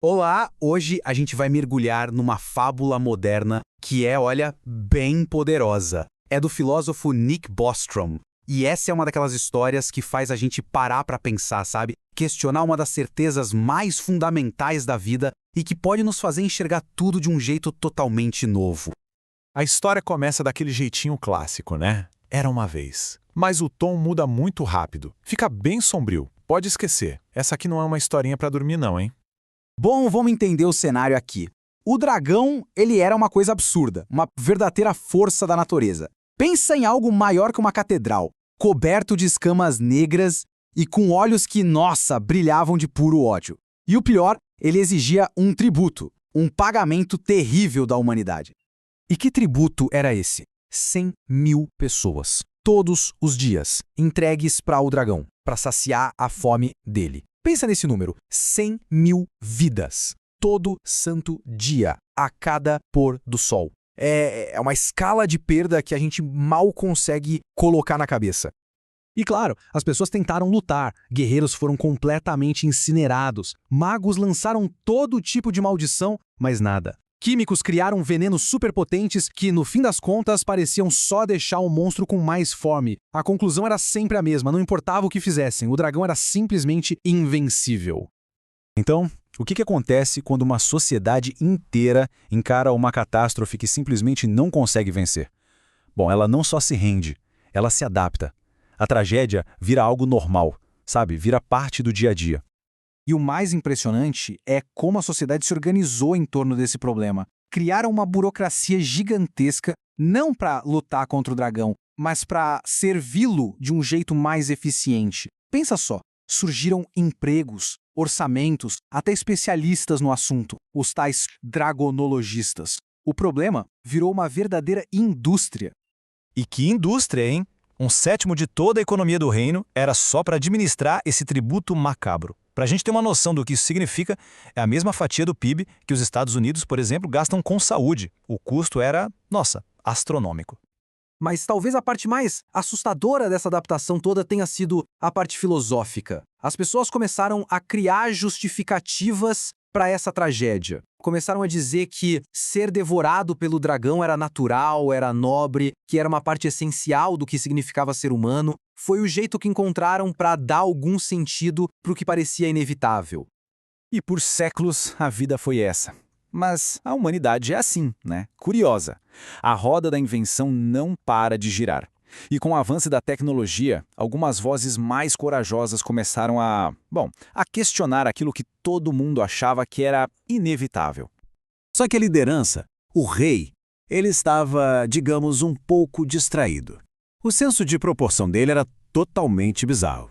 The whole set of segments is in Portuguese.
Olá, hoje a gente vai mergulhar numa fábula moderna que é, olha, bem poderosa. É do filósofo Nick Bostrom. E essa é uma daquelas histórias que faz a gente parar pra pensar, sabe? Questionar uma das certezas mais fundamentais da vida e que pode nos fazer enxergar tudo de um jeito totalmente novo. A história começa daquele jeitinho clássico, né? Era uma vez. Mas o tom muda muito rápido. Fica bem sombrio. Pode esquecer. Essa aqui não é uma historinha pra dormir não, hein? Bom, vamos entender o cenário aqui. O dragão, ele era uma coisa absurda, uma verdadeira força da natureza. Pensa em algo maior que uma catedral, coberto de escamas negras e com olhos que, nossa, brilhavam de puro ódio. E o pior, ele exigia um tributo, um pagamento terrível da humanidade. E que tributo era esse? 100 mil pessoas, todos os dias, entregues para o dragão, para saciar a fome dele. Pensa nesse número, 100 mil vidas, todo santo dia, a cada pôr do sol. É uma escala de perda que a gente mal consegue colocar na cabeça. E claro, as pessoas tentaram lutar, guerreiros foram completamente incinerados, magos lançaram todo tipo de maldição, mas nada. Químicos criaram venenos superpotentes que, no fim das contas, pareciam só deixar o monstro com mais fome. A conclusão era sempre a mesma, não importava o que fizessem, o dragão era simplesmente invencível. Então, o que acontece quando uma sociedade inteira encara uma catástrofe que simplesmente não consegue vencer? Bom, ela não só se rende, ela se adapta. A tragédia vira algo normal, sabe? Vira parte do dia a dia. E o mais impressionante é como a sociedade se organizou em torno desse problema. Criaram uma burocracia gigantesca, não para lutar contra o dragão, mas para servi-lo de um jeito mais eficiente. Pensa só, surgiram empregos, orçamentos, até especialistas no assunto, os tais dragonologistas. O problema virou uma verdadeira indústria. E que indústria, hein? 1/7 de toda a economia do reino era só para administrar esse tributo macabro. Para a gente ter uma noção do que isso significa, é a mesma fatia do PIB que os Estados Unidos, por exemplo, gastam com saúde. O custo era, nossa, astronômico. Mas talvez a parte mais assustadora dessa adaptação toda tenha sido a parte filosófica. As pessoas começaram a criar justificativas para essa tragédia. Começaram a dizer que ser devorado pelo dragão era natural, era nobre, que era uma parte essencial do que significava ser humano. Foi o jeito que encontraram para dar algum sentido para o que parecia inevitável. E por séculos a vida foi essa. Mas a humanidade é assim, né? Curiosa. A roda da invenção não para de girar. E com o avanço da tecnologia, algumas vozes mais corajosas começaram a questionar aquilo que todo mundo achava que era inevitável. Só que a liderança, o rei, ele estava, digamos, um pouco distraído. O senso de proporção dele era totalmente bizarro.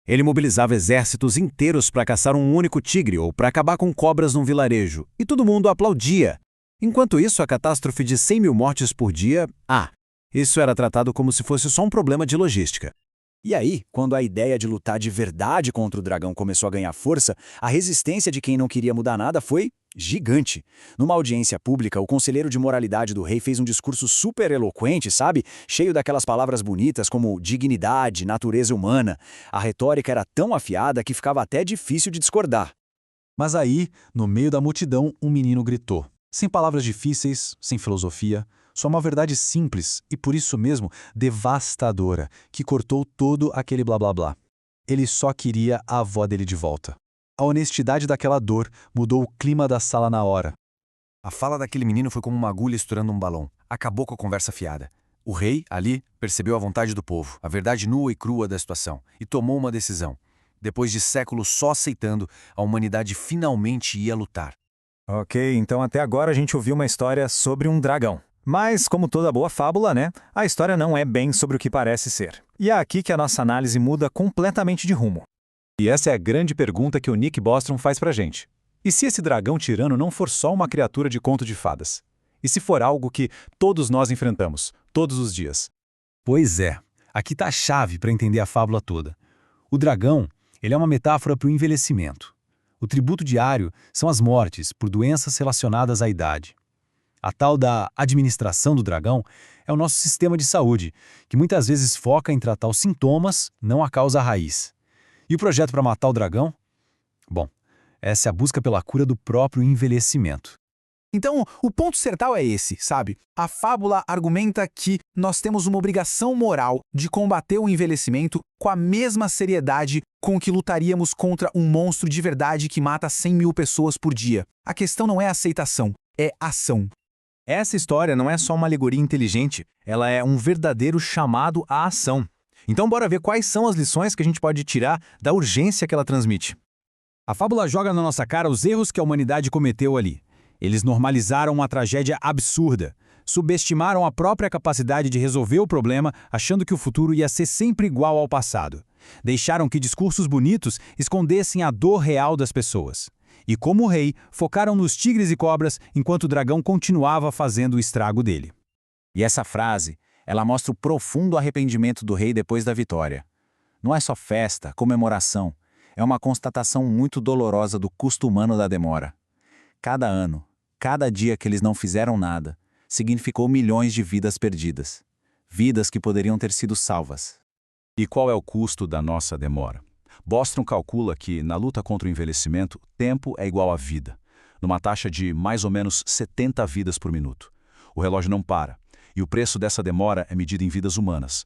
Ele mobilizava exércitos inteiros para caçar um único tigre ou para acabar com cobras num vilarejo, e todo mundo aplaudia. Enquanto isso, a catástrofe de 100 mil mortes por dia, isso era tratado como se fosse só um problema de logística. E aí, quando a ideia de lutar de verdade contra o dragão começou a ganhar força, a resistência de quem não queria mudar nada foi gigante. Numa audiência pública, o conselheiro de moralidade do rei fez um discurso super eloquente, sabe? Cheio daquelas palavras bonitas como dignidade, natureza humana. A retórica era tão afiada que ficava até difícil de discordar. Mas aí, no meio da multidão, um menino gritou. Sem palavras difíceis, sem filosofia, só uma verdade simples e, por isso mesmo, devastadora, que cortou todo aquele blá blá blá. Ele só queria a avó dele de volta. A honestidade daquela dor mudou o clima da sala na hora. A fala daquele menino foi como uma agulha estourando um balão. Acabou com a conversa fiada. O rei, ali, percebeu a vontade do povo, a verdade nua e crua da situação, e tomou uma decisão. Depois de séculos só aceitando, a humanidade finalmente ia lutar. Ok, então até agora a gente ouviu uma história sobre um dragão. Mas, como toda boa fábula, né, a história não é bem sobre o que parece ser. E é aqui que a nossa análise muda completamente de rumo. E essa é a grande pergunta que o Nick Bostrom faz pra gente. E se esse dragão tirano não for só uma criatura de conto de fadas? E se for algo que todos nós enfrentamos, todos os dias? Pois é, aqui tá a chave para entender a fábula toda. O dragão, ele é uma metáfora para o envelhecimento. O tributo diário são as mortes por doenças relacionadas à idade. A tal da administração do dragão é o nosso sistema de saúde, que muitas vezes foca em tratar os sintomas, não a causa raiz. E o projeto para matar o dragão? Bom, Essa é a busca pela cura do próprio envelhecimento. Então, o ponto central é esse, sabe? A fábula argumenta que nós temos uma obrigação moral de combater o envelhecimento com a mesma seriedade com que lutaríamos contra um monstro de verdade que mata 100 mil pessoas por dia. A questão não é aceitação, é ação. Essa história não é só uma alegoria inteligente, ela é um verdadeiro chamado à ação. Então bora ver quais são as lições que a gente pode tirar da urgência que ela transmite. A fábula joga na nossa cara os erros que a humanidade cometeu ali. Eles normalizaram uma tragédia absurda, subestimaram a própria capacidade de resolver o problema, achando que o futuro ia ser sempre igual ao passado. Deixaram que discursos bonitos escondessem a dor real das pessoas. E como rei, focaram nos tigres e cobras enquanto o dragão continuava fazendo o estrago dele. E essa frase, ela mostra o profundo arrependimento do rei depois da vitória. Não é só festa, comemoração, é uma constatação muito dolorosa do custo humano da demora. Cada ano, cada dia que eles não fizeram nada, significou milhões de vidas perdidas. Vidas que poderiam ter sido salvas. E qual é o custo da nossa demora? Bostrom calcula que, na luta contra o envelhecimento, tempo é igual a vida, numa taxa de mais ou menos 70 vidas por minuto. O relógio não para, e o preço dessa demora é medido em vidas humanas.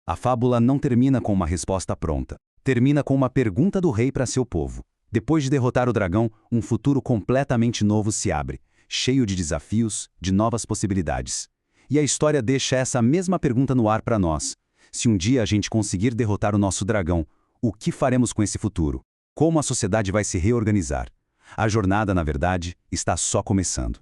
A fábula não termina com uma resposta pronta. Termina com uma pergunta do rei para seu povo. Depois de derrotar o dragão, um futuro completamente novo se abre, cheio de desafios, de novas possibilidades. E a história deixa essa mesma pergunta no ar para nós. Se um dia a gente conseguir derrotar o nosso dragão, o que faremos com esse futuro? Como a sociedade vai se reorganizar? A jornada, na verdade, está só começando.